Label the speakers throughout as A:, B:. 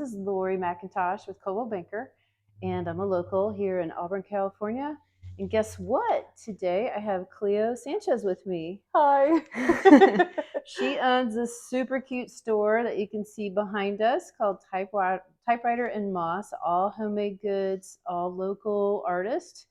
A: This is Lori McIntosh with Coldwell Banker, and I'm a local here in Auburn, California. And guess what? Today I have Cleo Sanchez with me.
B: Hi.
A: She owns this super cute store that you can see behind us called Typewriter and Moss, all homemade goods, all local artists.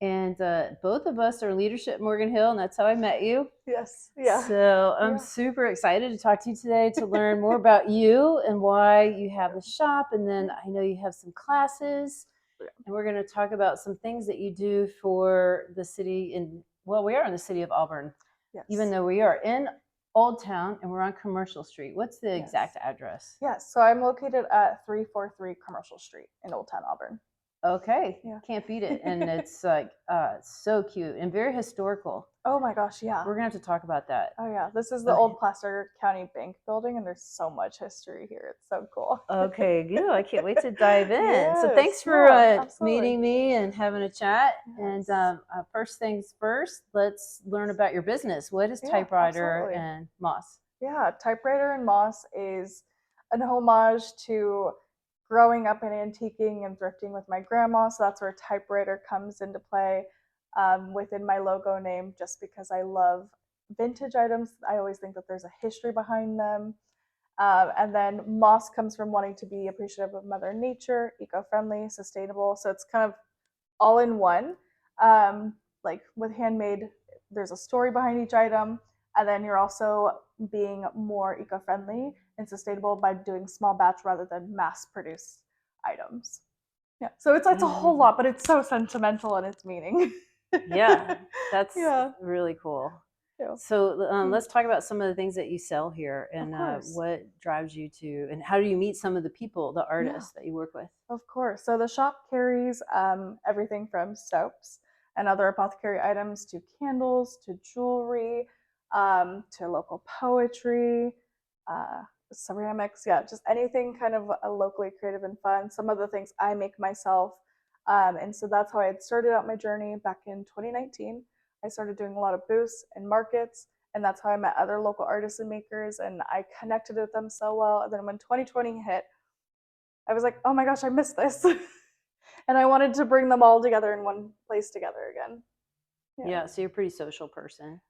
A: And both of us are leadership at Morgan Hill, and that's how I met you.
B: Yes. Yeah.
A: So I'm
B: Yeah.
A: super excited to talk to you today to learn more about you and why you have the shop. And then I know you have some classes, and we're going to talk about some things that you do for the city. We are in the city of Auburn,
B: Yes.
A: even though we are in Old Town and we're on Commercial Street. What's the
B: Yes.
A: exact address?
B: Yes. So I'm located at 343 Commercial Street in Old Town, Auburn.
A: Okay,
B: Yeah.
A: can't beat it. And it's like so cute and very historical.
B: Oh my gosh, yeah.
A: We're gonna have to talk about that.
B: Oh yeah, this is the old Placer County Bank building, and there's so much history here. It's so cool.
A: Okay, good. I can't wait to dive in.
B: Yes,
A: So thanks for
B: absolutely.
A: meeting me and having a chat.
B: Yes.
A: And first things first, let's learn about your business. What is Typewriter
B: absolutely.
A: and Moss?
B: Yeah, Typewriter and Moss is an homage to growing up in antiquing and thrifting with my grandma. So that's where typewriter comes into play within my logo name, just because I love vintage items. I always think that there's a history behind them. And then Moss comes from wanting to be appreciative of Mother Nature, eco-friendly, sustainable. So it's kind of all in one. Like with Handmade, there's a story behind each item, and then you're also being more eco-friendly and sustainable by doing small batch rather than mass-produced items. Yeah, so it's a whole lot, but it's so sentimental in its meaning.
A: Yeah, that's really cool.
B: Yeah.
A: So let's talk about some of the things that you sell here and what drives you to, and how do you meet some of the people, the artists that you work with?
B: Of course. So the shop carries everything from soaps and other apothecary items to candles to jewelry to local poetry, ceramics. Yeah, just anything kind of locally creative and fun. Some of the things I make myself. And so that's how I had started out my journey back in 2019. I started doing a lot of booths and markets, and that's how I met other local artists and makers, and I connected with them so well. And then when 2020 hit, I was like, oh my gosh, I missed this. And I wanted to bring them all together in one place together again.
A: Yeah, so you're a pretty social person.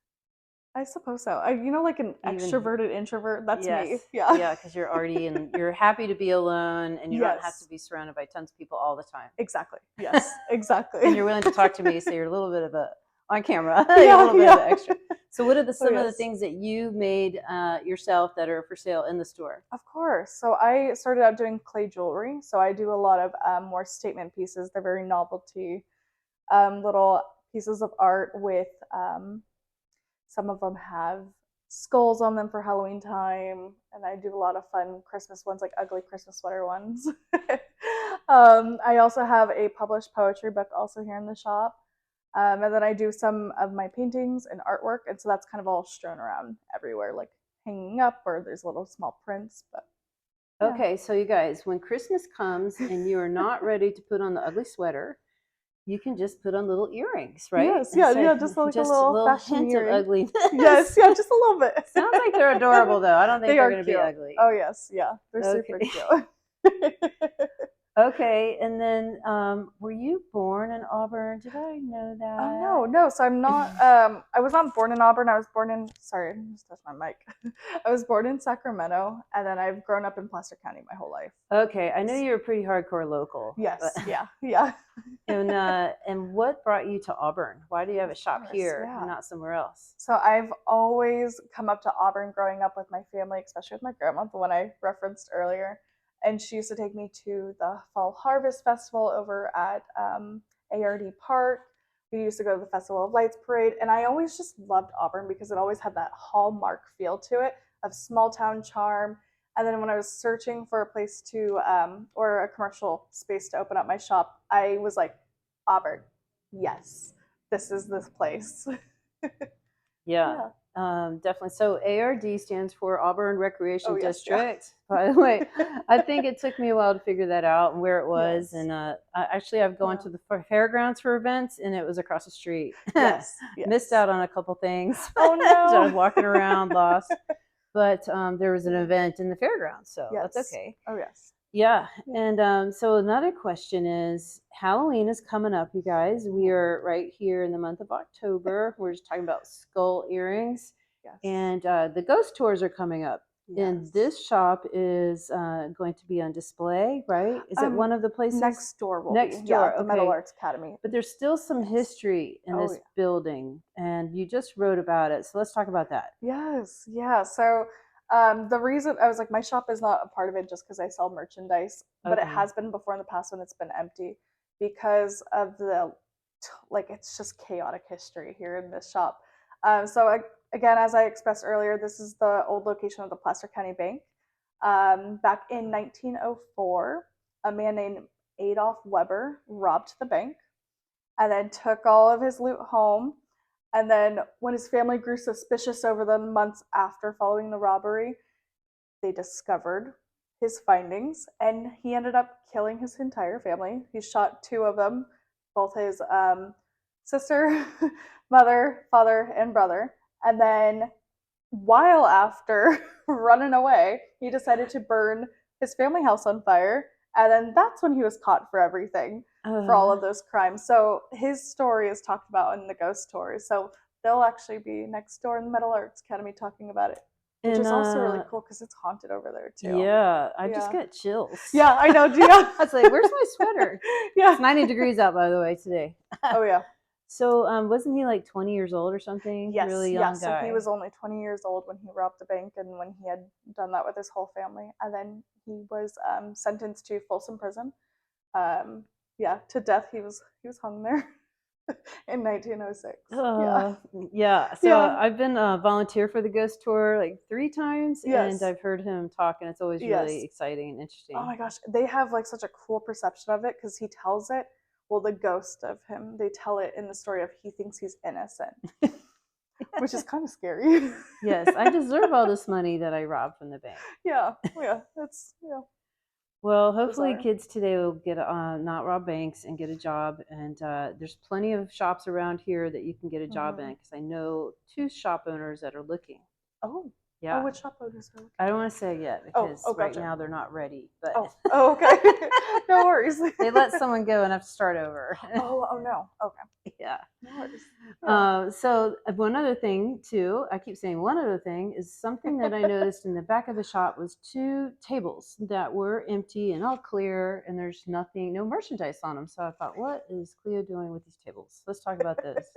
B: I suppose so. Like an extroverted introvert. That's me.
A: Yeah. Yeah, because you're already you're happy to be alone, and you don't have to be surrounded by tons of people all the time.
B: Exactly. Yes, exactly.
A: And you're willing to talk to me, so you're a little bit of a on camera. You're a little bit of an extra. So what are some of the things that you made yourself that are for sale in the store?
B: Of course. So I started out doing clay jewelry. So I do a lot of more statement pieces. They're very novelty, little pieces of art with some of them have skulls on them for Halloween time, and I do a lot of fun Christmas ones, like ugly Christmas sweater ones. I also have a published poetry book also here in the shop. And then I do some of my paintings and artwork, and so that's kind of all strewn around everywhere, like hanging up, or there's little small prints. But
A: okay, so you guys, when Christmas comes and you are not ready to put on the ugly sweater, you can just put on little earrings, right?
B: Yes, yeah, just like a little
A: hint
B: earring.
A: of ugliness.
B: Yes, yeah, just a little bit.
A: Sounds like they're adorable, though. I don't think they're going to be ugly.
B: Oh yes, yeah, they're super cute.
A: Okay, and then were you born in Auburn? Did I know that?
B: Oh no. So I'm not. I was not born in Auburn. I was born in. Sorry, I just touched my mic. I was born in Sacramento, and then I've grown up in Placer County my whole life.
A: Okay, I know you're a pretty hardcore local.
B: Yes. Yeah.
A: And what brought you to Auburn? Why do you have a shop here and not somewhere else?
B: So I've always come up to Auburn growing up with my family, especially with my grandma, the one I referenced earlier. And she used to take me to the Fall Harvest Festival over at ARD Park. We used to go to the Festival of Lights Parade. And I always just loved Auburn because it always had that hallmark feel to it of small town charm. And then when I was searching for a place to, or a commercial space to open up my shop, I was like, Auburn, yes, this is this place.
A: Yeah. Definitely. So ARD stands for Auburn Recreation District. By the way, I think it took me a while to figure that out and where it was. And I've gone to the fairgrounds for events, and it was across the street. Missed out on a couple things.
B: Oh no!
A: So I was walking around lost. But there was an event in the fairgrounds, so that's okay.
B: Oh yes.
A: Yeah. And so another question is, Halloween is coming up, you guys. We are right here in the month of October. We're just talking about skull earrings.
B: Yes.
A: And the ghost tours are coming up. And this shop is going to be on display, right? Is it one of the places?
B: Next door will
A: Next
B: be.
A: door,
B: Yeah, the
A: okay.
B: Metal Arts Academy.
A: But there's still some history in this building, and you just wrote about it. So let's talk about that.
B: Yes, yeah. So the reason I was like, my shop is not a part of it just because I sell merchandise, but it has been before in the past when it's been empty because of the like it's just chaotic history here in this shop. So again, as I expressed earlier, this is the old location of the Placer County Bank. Back in 1904, a man named Adolph Weber robbed the bank and then took all of his loot home. And then when his family grew suspicious over the months after following the robbery, they discovered his findings and he ended up killing his entire family. He shot two of them, both his sister, mother, father, and brother. And then while after running away, he decided to burn his family house on fire. And then that's when he was caught for everything, for all of those crimes. So his story is talked about in the ghost tours. So they'll actually be next door in the Metal Arts Academy talking about it, which is also really cool because it's haunted over there too.
A: Yeah, I just got chills.
B: Yeah, I know. I
A: was like, where's my sweater? Yeah. It's 90 degrees out, by the way, today.
B: Oh, yeah.
A: So wasn't he like 20 years old or something?
B: Yes,
A: really young guy.
B: So he was only 20 years old when he robbed the bank and when he had done that with his whole family. And then he was sentenced to Folsom Prison. To death. He was hung there in 1906.
A: Yeah. So I've been a volunteer for the ghost tour like 3 times, and I've heard him talk, and it's always really exciting and interesting.
B: Oh my gosh, they have like such a cool perception of it because he tells it. Well, the ghost of him, they tell it in the story of he thinks he's innocent, which is kind of scary.
A: Yes, I deserve all this money that I robbed from the bank.
B: That's.
A: Well, hopefully kids today will get not rob banks and get a job. And there's plenty of shops around here that you can get a job in, because I know 2 shop owners that are looking.
B: Oh.
A: Yeah.
B: Oh, which shop owners are looking?
A: I don't want to say yet because right now they're not ready. But
B: okay. No worries.
A: They let someone go and have to start over.
B: Oh no. Okay.
A: Yeah. No worries. So one other thing too, I keep saying one other thing, is something that I noticed in the back of the shop was 2 tables that were empty and all clear, and there's no merchandise on them. So I thought, what is Cleo doing with these tables? Let's talk about this.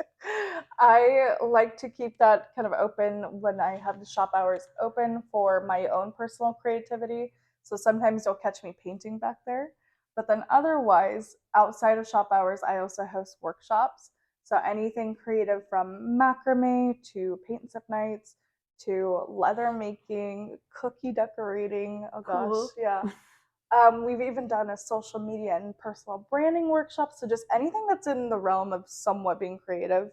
B: I like to keep that kind of open when I have the shop hours open for my own personal creativity. So sometimes you'll catch me painting back there. But then otherwise, outside of shop hours, I also host workshops. So anything creative from macrame to paint and sip nights to leather making, cookie decorating. Oh gosh, cool. Yeah. We've even done a social media and personal branding workshop. So just anything that's in the realm of somewhat being creative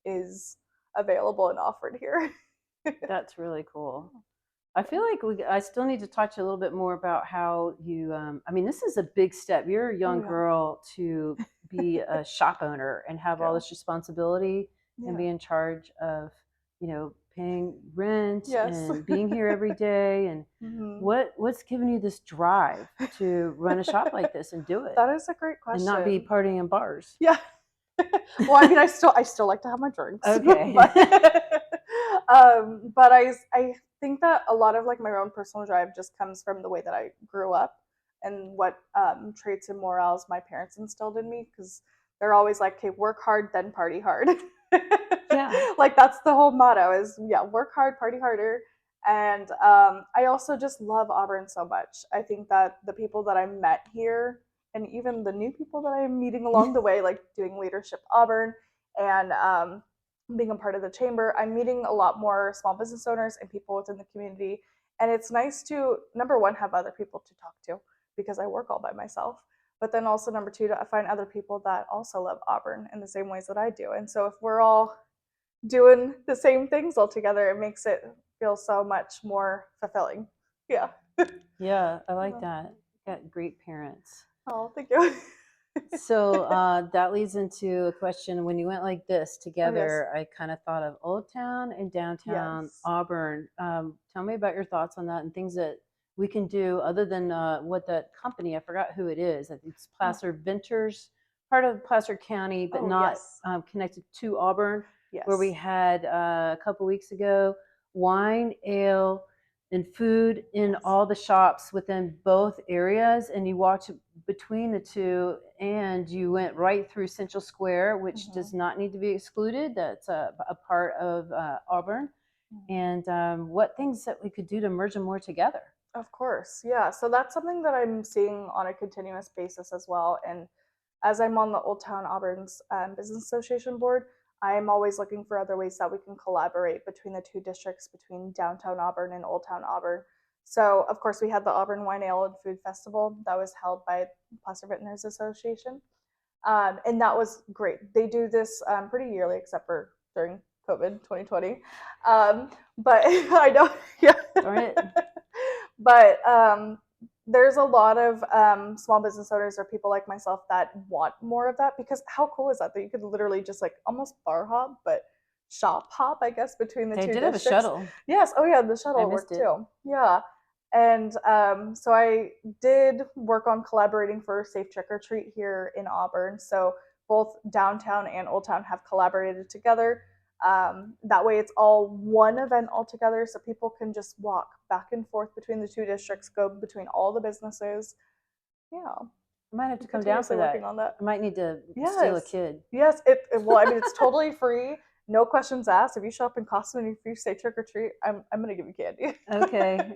B: is available and offered here.
A: That's really cool. I feel like I still need to talk to you a little bit more about how you, I mean, this is a big step. You're a young girl to be a shop owner and have all this responsibility and be in charge of, paying rent and being here every day. And what's given you this drive to run a shop like this and do it?
B: That is a great question.
A: And not be partying in bars.
B: Yeah. Well, I mean, I still like to have my drinks.
A: Okay.
B: But I think that a lot of like my own personal drive just comes from the way that I grew up and what traits and morals my parents instilled in me, because they're always like, "Okay, work hard, then party hard." Yeah. Like that's the whole motto is work hard, party harder. And I also just love Auburn so much. I think that the people that I met here, and even the new people that I'm meeting along the way, like doing Leadership Auburn and being a part of the chamber, I'm meeting a lot more small business owners and people within the community. And it's nice to, number one, have other people to talk to because I work all by myself. But then also, number two, to find other people that also love Auburn in the same ways that I do. And so if we're all doing the same things all together, it makes it feel so much more fulfilling. Yeah.
A: Yeah, I like that. You got great parents.
B: Oh, thank you.
A: So that leads into a question. When you went like this together, I kind of thought of Old Town and Downtown Auburn. Tell me about your thoughts on that and things that we can do, other than what that company, I forgot who it is. I think it's Placer Ventures, part of Placer County, but not connected to Auburn, where we had a couple weeks ago wine, ale, and food in all the shops within both areas. And you walked between the two, and you went right through Central Square, which does not need to be excluded. That's a part of Auburn. And what things that we could do to merge them more together.
B: Of course, yeah. So that's something that I'm seeing on a continuous basis as well. And as I'm on the Old Town Auburn's Business Association board, I'm always looking for other ways that we can collaborate between the two districts, between downtown Auburn and Old Town Auburn. So, of course, we had the Auburn Wine Ale and Food Festival that was held by Placer Vintners Association. And that was great. They do this pretty yearly, except for during COVID 2020. But I know, yeah.
A: Darn it.
B: But there's a lot of small business owners or people like myself that want more of that, because how cool is that you could literally just like almost bar hop, but shop hop, I guess, between the two districts. They did have a shuttle. Yes. Oh yeah, the shuttle worked too. Yeah. And so I did work on collaborating for Safe Trick or Treat here in Auburn. So both downtown and Old Town have collaborated together. That way it's all one event all together, so people can just walk back and forth between the two districts, go between all the businesses. Yeah.
A: I might have to come down for that. On that. I might need to steal a kid.
B: Yes. Well, I mean, it's totally free. No questions asked. If you show up in costume and you say trick or treat, I'm going to give you candy.
A: Okay.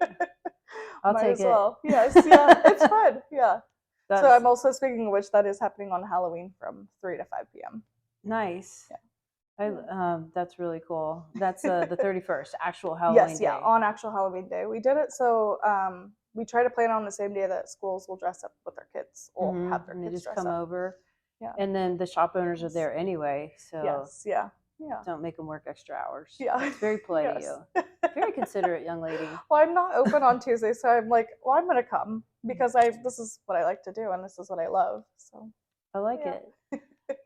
A: I'll take it.
B: Well. Yes. Yeah. It's fun. Yeah. So I'm also, speaking of which, that is happening on Halloween from 3 to 5 p.m.
A: Nice. Yeah. That's really cool. That's the 31st, actual Halloween day. Yes, yeah,
B: on actual Halloween day. We did it so we try to plan on the same day that schools will dress up with their kids or have their kids
A: and they just
B: dress
A: come
B: up.
A: Over. Yeah. And then the shop owners are there anyway, so
B: yes, yeah.
A: Don't make them work extra hours.
B: Yeah.
A: It's very polite of you. Very considerate young lady.
B: Well, I'm not open on Tuesday, so I'm like, well, I'm going to come because this is what I like to do and this is what I love. So
A: I like it.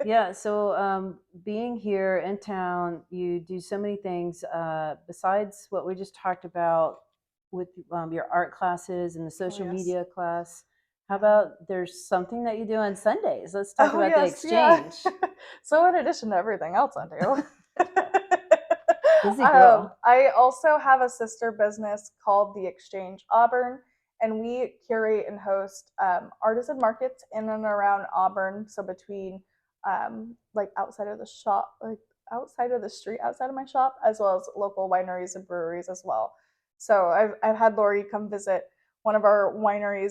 A: Yeah, so being here in town, you do so many things besides what we just talked about with your art classes and the social media class. How about there's something that you do on Sundays? Let's talk about the exchange.
B: Yeah. So in addition to everything else I do,
A: busy girl.
B: I also have a sister business called The Exchange Auburn, and we curate and host artisan markets in and around Auburn. So between like outside of the shop, like outside of the street, outside of my shop, as well as local wineries and breweries as well. So I've had Lori come visit one of our winery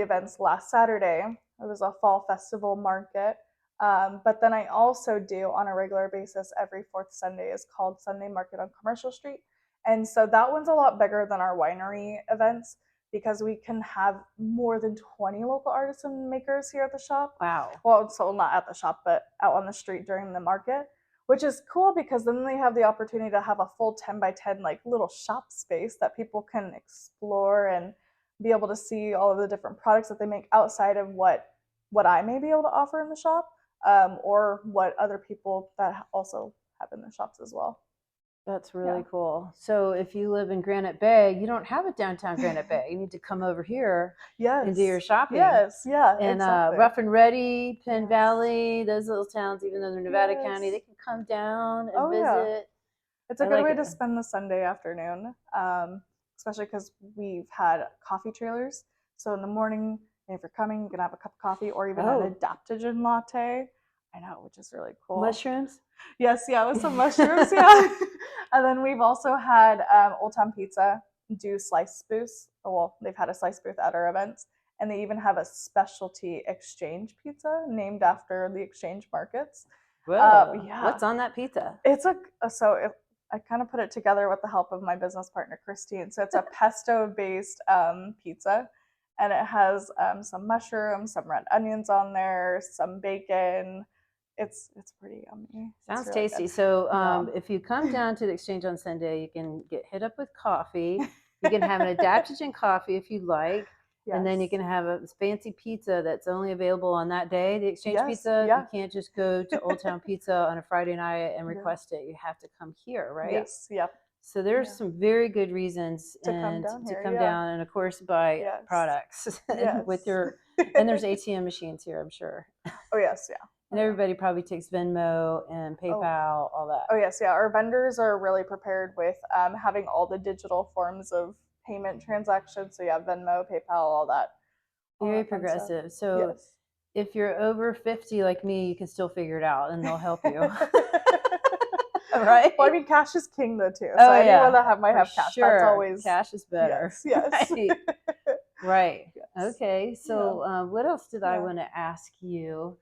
B: events last Saturday. It was a fall festival market. But then I also do on a regular basis every fourth Sunday is called Sunday Market on Commercial Street. And so that one's a lot bigger than our winery events, because we can have more than 20 local artisan makers here at the shop.
A: Wow.
B: Well, so not at the shop, but out on the street during the market, which is cool because then they have the opportunity to have a full 10 by 10 like little shop space that people can explore and be able to see all of the different products that they make outside of what I may be able to offer in the shop, or what other people that also have in their shops as well.
A: That's really cool. So if you live in Granite Bay, you don't have a downtown Granite Bay. You need to come over here and do your shopping.
B: Yes, yeah.
A: And exactly. Rough and Ready, Penn Valley, those little towns, even though they're Nevada County, they can come down and visit. Yeah.
B: It's a good way to spend the Sunday afternoon, especially because we've had coffee trailers. So in the morning, if you're coming, you can have a cup of coffee or even an adaptogen latte. I know, which is really cool.
A: Mushrooms?
B: Yes, yeah, with some mushrooms, yeah. And then we've also had Old Town Pizza do slice booths. Well, they've had a slice booth at our events, and they even have a specialty exchange pizza named after the exchange markets.
A: Whoa, what's on that pizza?
B: It's I kind of put it together with the help of my business partner, Christine. So it's a pesto-based pizza, and it has some mushrooms, some red onions on there, some bacon. It's pretty yummy.
A: Sounds really tasty. Good. So if you come down to the exchange on Sunday, you can get hit up with coffee. You can have an adaptogen coffee if you like. Yes. And then you can have a fancy pizza that's only available on that day. The exchange pizza, you can't just go to Old Town Pizza on a Friday night and request it. You have to come here, right?
B: Yes, yep.
A: So there's some very good reasons
B: to come down
A: to
B: here,
A: come down, and of course buy products with your. And there's ATM machines here, I'm sure.
B: Oh yes, yeah.
A: And everybody probably takes Venmo and PayPal, all that.
B: Oh yes, yeah. Our vendors are really prepared with having all the digital forms of payment transactions. So yeah, Venmo, PayPal, all that.
A: Very progressive. So if you're over 50 like me, you can still figure it out, and they'll help you. Right?
B: Well, I mean, cash is king though too. So anyone that might have cash, that's always
A: cash is better.
B: Yes.
A: Right. Okay. So what else did I want to ask you?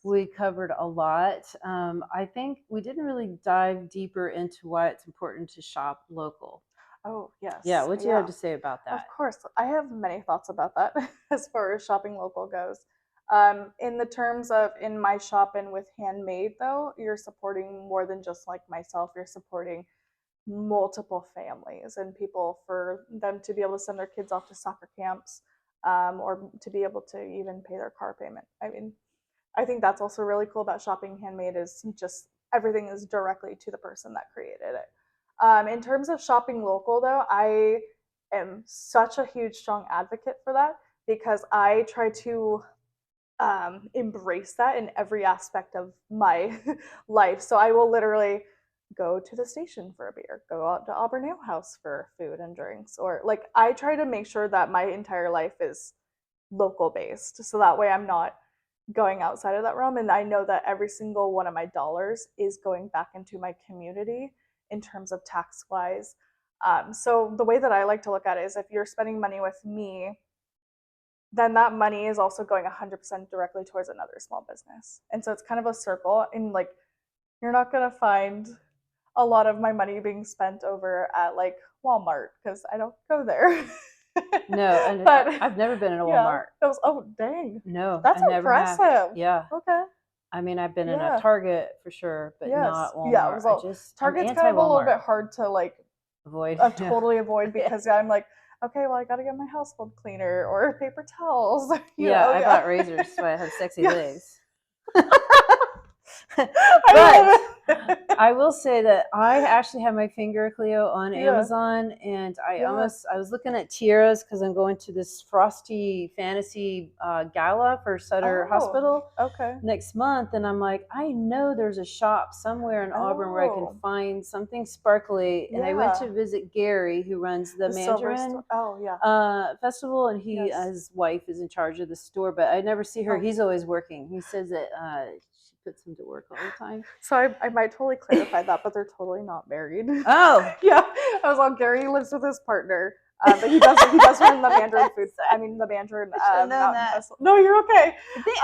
A: We covered a lot. I think we didn't really dive deeper into why it's important to shop local.
B: Oh, yes.
A: Yeah, what do you have to say about that?
B: Of course. I have many thoughts about that as far as shopping local goes. In the terms of in my shop and with Handmade, though, you're supporting more than just like myself. You're supporting multiple families and people for them to be able to send their kids off to soccer camps or to be able to even pay their car payment. I mean, I think that's also really cool about shopping Handmade is just everything is directly to the person that created it. In terms of shopping local, though, I am such a huge, strong advocate for that because I try to embrace that in every aspect of my life. So I will literally go to the station for a beer, go out to Auburn Ale House for food and drinks, or like I try to make sure that my entire life is local based. So that way I'm not going outside of that realm. And I know that every single one of my dollars is going back into my community in terms of tax wise. So the way that I like to look at it is if you're spending money with me, then that money is also going 100% directly towards another small business. And so it's kind of a circle. And like, you're not going to find a lot of my money being spent over at like Walmart because I don't go there.
A: No, but I've never been in a Walmart.
B: Oh, dang.
A: No,
B: that's impressive.
A: Yeah.
B: Okay.
A: I mean, I've been in a Target for sure, but not Walmart.
B: Yeah, Target's kind of a little bit hard to like
A: avoid.
B: Totally avoid because I'm like, okay, well, I got to get my household cleaner or paper towels.
A: I bought razors, so I have sexy legs. But I will say that I actually have my finger, Cleo, on Amazon, and I was looking at tiaras because I'm going to this Frosty Fantasy gala for Sutter Hospital next month, and I'm like, I know there's a shop somewhere in Auburn where I can find something sparkly, and I went to visit Gary, who runs the Mandarin festival, and his wife is in charge of the store, but I never see her. He's always working. He says that puts him to work all the time.
B: So I might totally clarify that, but they're totally not married.
A: Oh.
B: Yeah. I was like, Gary lives with his partner. But he does run the Mandarin food. I mean, the Mandarin Mountain Festival. No, you're okay.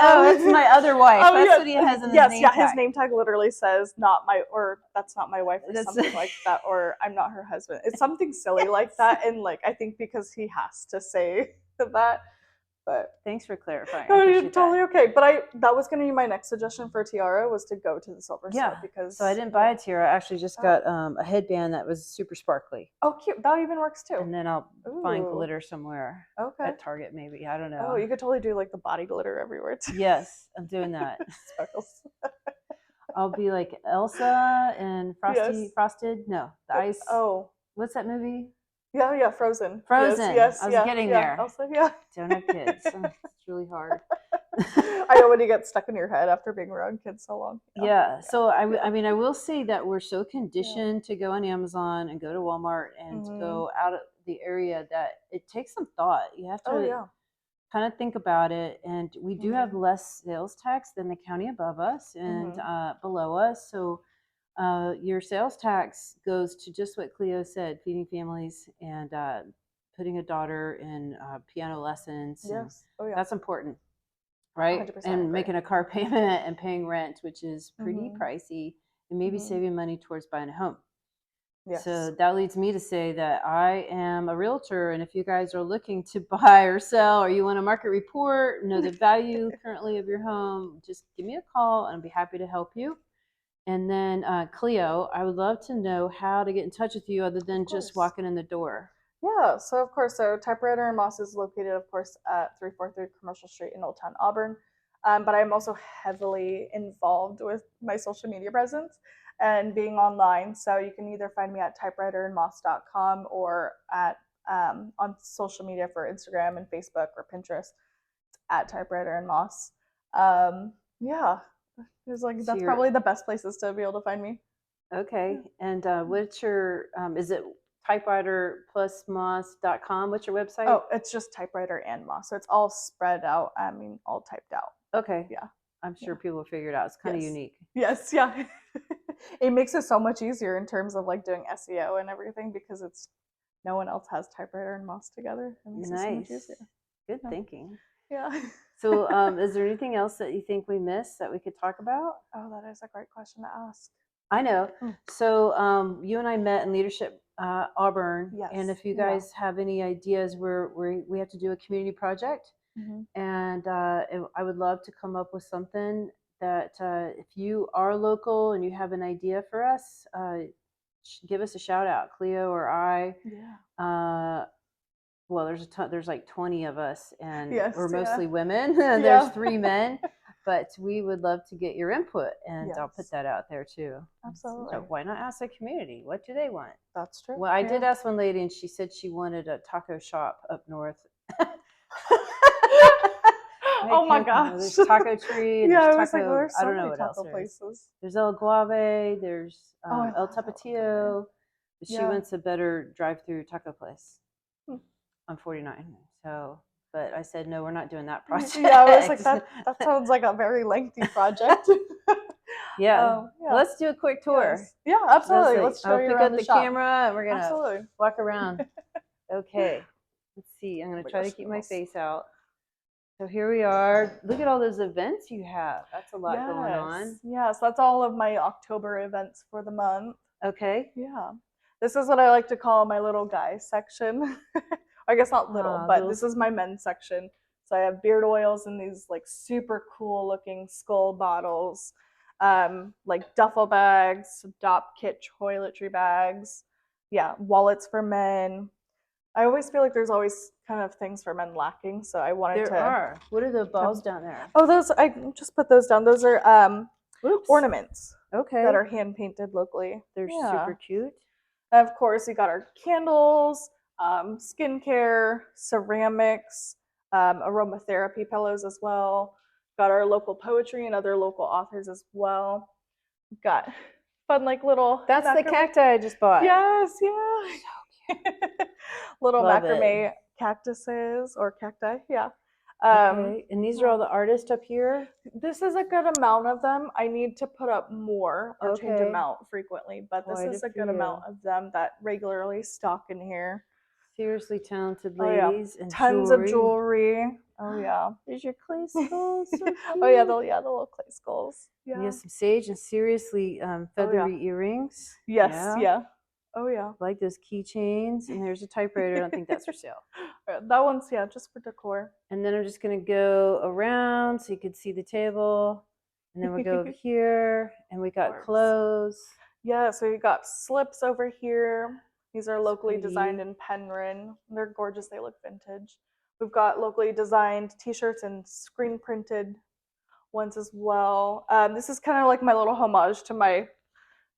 A: That's my other wife. That's what he has in his name tag.
B: His name tag literally says "not my" or "that's not my wife" or something like that, or "I'm not her husband." It's something silly like that, and like I think because he has to say that. But
A: thanks for clarifying.
B: No, you're totally okay. But that was going to be my next suggestion for a tiara was to go to the silver store because.
A: So I didn't buy a tiara. I actually just got a headband that was super sparkly.
B: Oh, cute! That even works too.
A: And then I'll find glitter somewhere. Okay. At Target, maybe. I don't know.
B: Oh, you could totally do like the body glitter everywhere too.
A: Yes, I'm doing that. Sparkles. I'll be like Elsa and Frosted. No, the ice. Oh, what's that movie?
B: Yeah, Frozen.
A: Frozen. Yes, I was getting there.
B: Also,
A: Don't have kids. It's really hard.
B: I know when you get stuck in your head after being around kids so long.
A: Yeah. So I mean, I will say that we're so conditioned to go on Amazon and go to Walmart and go out of the area that it takes some thought. You have to kind of think about it. And we do have less sales tax than the county above us and below us. So your sales tax goes to just what Cleo said, feeding families and putting a daughter in piano lessons. Yes. That's important, right? And making a car payment and paying rent, which is pretty pricey, and maybe saving money towards buying a home. Yes. So that leads me to say that I am a realtor, and if you guys are looking to buy or sell, or you want a market report, know the value currently of your home, just give me a call, and I'll be happy to help you. And then Cleo, I would love to know how to get in touch with you other than just walking in the door.
B: Yeah, so of course, Typewriter and Moss is located, of course, at 343 Commercial Street in Old Town, Auburn. But I'm also heavily involved with my social media presence. and being online. So you can either find me at typewriterandmoss.com or at on social media for Instagram and Facebook or Pinterest at Typewriter and Moss. Yeah, it's like
A: So
B: that's
A: you're
B: probably the best places to be able to find me.
A: okay. And what's your is it typewriterplusmoss.com? What's your website?
B: Oh, it's just Typewriter and Moss, so it's all spread out. I mean, all typed out.
A: Okay.
B: Yeah.
A: I'm sure people will figure it out. It's kind of
B: Yes.
A: unique.
B: Yes, yeah. It makes it so much easier in terms of like doing SEO and everything because it's no one else has Typewriter and Moss together. It makes it so much easier.
A: Good thinking.
B: Yeah.
A: So, is there anything else that you think we missed that we could talk about?
B: Oh, that is a great question to ask.
A: I know. So, you and I met in Leadership Auburn,
B: Yes.
A: and if you guys have any ideas, we have to do a community project, and I would love to come up with something that if you are local and you have an idea for us, give us a shout out, Cleo or I.
B: Yeah.
A: Well, there's like 20 of us, and
B: Yes,
A: we're mostly
B: yeah.
A: women. There's 3 men, but we would love to get your input, and I'll put
B: Yes.
A: that out there too.
B: Absolutely.
A: So why not ask the community? What do they want?
B: That's true.
A: Well, I did ask one lady, and she said she wanted a taco shop up north.
B: Oh my gosh.
A: There's Taco Tree, and
B: Yeah, I
A: there's
B: was like,
A: Taco,
B: there's
A: I
B: so
A: don't know
B: many
A: what else
B: taco
A: there is.
B: places.
A: There's El Guave, there's
B: Oh, I
A: El
B: love El
A: Tapatio, but she
B: Yeah.
A: wants a better drive-through taco place
B: Hmm.
A: on 49. So, but I said, no, we're not doing that project.
B: Yeah, I was like, that sounds like a very lengthy project.
A: Yeah. Let's do a quick tour.
B: Yes. Yeah, absolutely. Let's show
A: I'll
B: you
A: pick
B: around
A: up the
B: shop.
A: camera and we're gonna
B: Absolutely.
A: walk around. Okay. Let's see. I'm gonna
B: Oh my
A: try to
B: gosh,
A: keep my
B: almost.
A: face out. So here we are. Look at all those events you have. That's a lot going on.
B: Yes, that's all of my October events for the month.
A: Okay.
B: Yeah. This is what I like to call my little guy section. I guess not little, but this is my men's section. So I have beard oils in these like super cool looking skull bottles, like duffel bags, Dop kit toiletry bags, yeah, wallets for men. I always feel like there's always kind of things for men lacking, so I wanted to.
A: There are. What are the balls down there?
B: Oh, those I just put those down. Those are ornaments.
A: Okay.
B: That are hand painted locally.
A: They're super cute.
B: And of course, we got our candles, skincare, ceramics, aromatherapy pillows as well. Got our local poetry and other local authors as well. Got fun like little.
A: That's the cacti I just bought.
B: Yes, yeah. So cute. Little
A: Love
B: macrame cactuses or cacti, yeah.
A: Okay, and these are all the artists up here?
B: This is a good amount of them. I need to put up more or change them out frequently, but this is a good amount of them that regularly stock in here.
A: Seriously talented ladies and
B: tons of jewelry. Oh yeah.
A: There's your clay skulls. So
B: oh yeah, the little clay skulls.
A: Yeah. You have some sage and seriously feathery earrings.
B: Yes, yeah. Oh yeah.
A: Like those keychains, and there's a typewriter. I don't think that's for sale.
B: That one's just for decor.
A: And then I'm just gonna go around so you can see the table, and then we'll go over here, and we got clothes. Yeah,
B: so we got slips over here. These are locally designed in Penryn. They're gorgeous. They look vintage. We've got locally designed T-shirts and screen printed ones as well. This is kind of like my little homage to my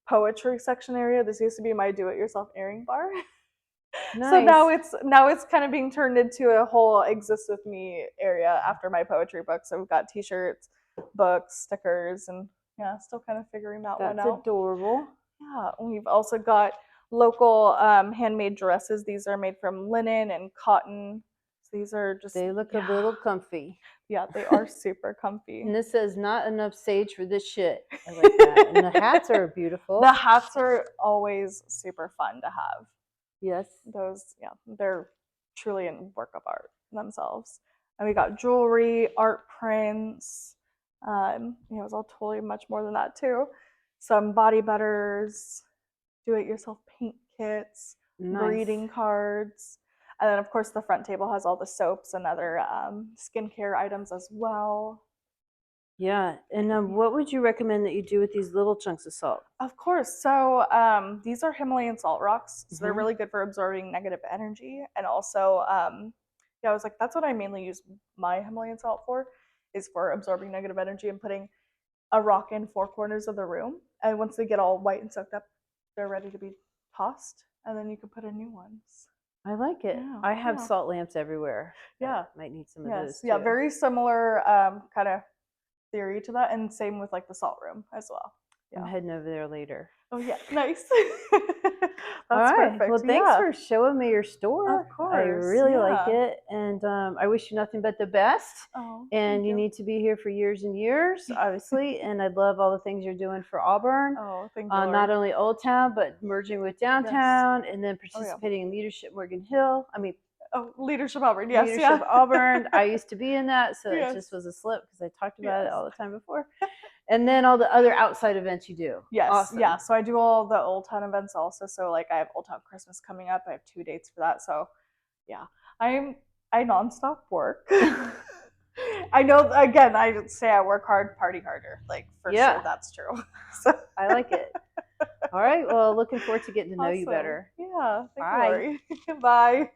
B: poetry section area. This used to be my do-it-yourself airing bar. Nice. So now it's kind of being turned into a whole exist with me area after my poetry book. So we've got T-shirts, books, stickers, and still kind of figuring that one out.
A: That's adorable.
B: Yeah, we've also got local handmade dresses. These are made from linen and cotton. So these are just
A: they look a little comfy.
B: Yeah, they are super comfy.
A: And this says not enough sage for this shit. I like that. And the hats are beautiful.
B: The hats are always super fun to have.
A: Yes.
B: Those, they're truly a work of art themselves. And we got jewelry, art prints. It's all totally much more than that too. Some body butters, do-it-yourself paint kits, greeting cards. And then, of course, the front table has all the soaps and other skincare items as well.
A: Yeah. And what would you recommend that you do with these little chunks of salt?
B: Of course. So these are Himalayan salt rocks. So they're really good for absorbing negative energy. And also, I was like, that's what I mainly use my Himalayan salt for, is for absorbing negative energy and putting a rock in 4 corners of the room, and once they get all white and soaked up, they're ready to be tossed, and then you can put in new ones.
A: I like it.
B: Yeah,
A: I have
B: yeah.
A: salt lamps everywhere.
B: Yeah.
A: Might need some of those
B: Yeah,
A: too.
B: very similar kind of theory to that, and same with like the salt room as well.
A: I'm
B: Yeah.
A: heading over there later.
B: Oh yeah, nice.
A: All
B: That's
A: right.
B: perfect.
A: Well, thanks
B: Yeah,
A: for showing me your store.
B: of
A: I
B: course.
A: really like
B: Yeah.
A: it, and I wish you nothing but the best.
B: Oh,
A: And
B: thank
A: you
B: you.
A: need to be here for years and years, obviously. And I love all the things you're doing for Auburn.
B: Oh, thank you,
A: Not
B: Lord.
A: only Old Town, but merging with downtown, and then
B: Oh, yeah.
A: participating in Leadership Morgan Hill. I mean,
B: Oh, Leadership Auburn. Yes,
A: Leadership
B: yeah.
A: Auburn. I used to be in that, so it
B: Yes.
A: just was a slip because I talked about it
B: Yes.
A: all the time before. And then all the other outside events you do.
B: Yes,
A: Awesome.
B: yeah. So I do all the Old Town events also. So like I have Old Town Christmas coming up. I have 2 dates for that. So yeah, I nonstop work. I know. Again, I say I work hard, party harder. Like for sure, that's true. So
A: I like it. All right. Well, looking forward to getting to know you
B: awesome.
A: better.
B: Yeah. Thank
A: Bye.
B: you, Lori. Bye.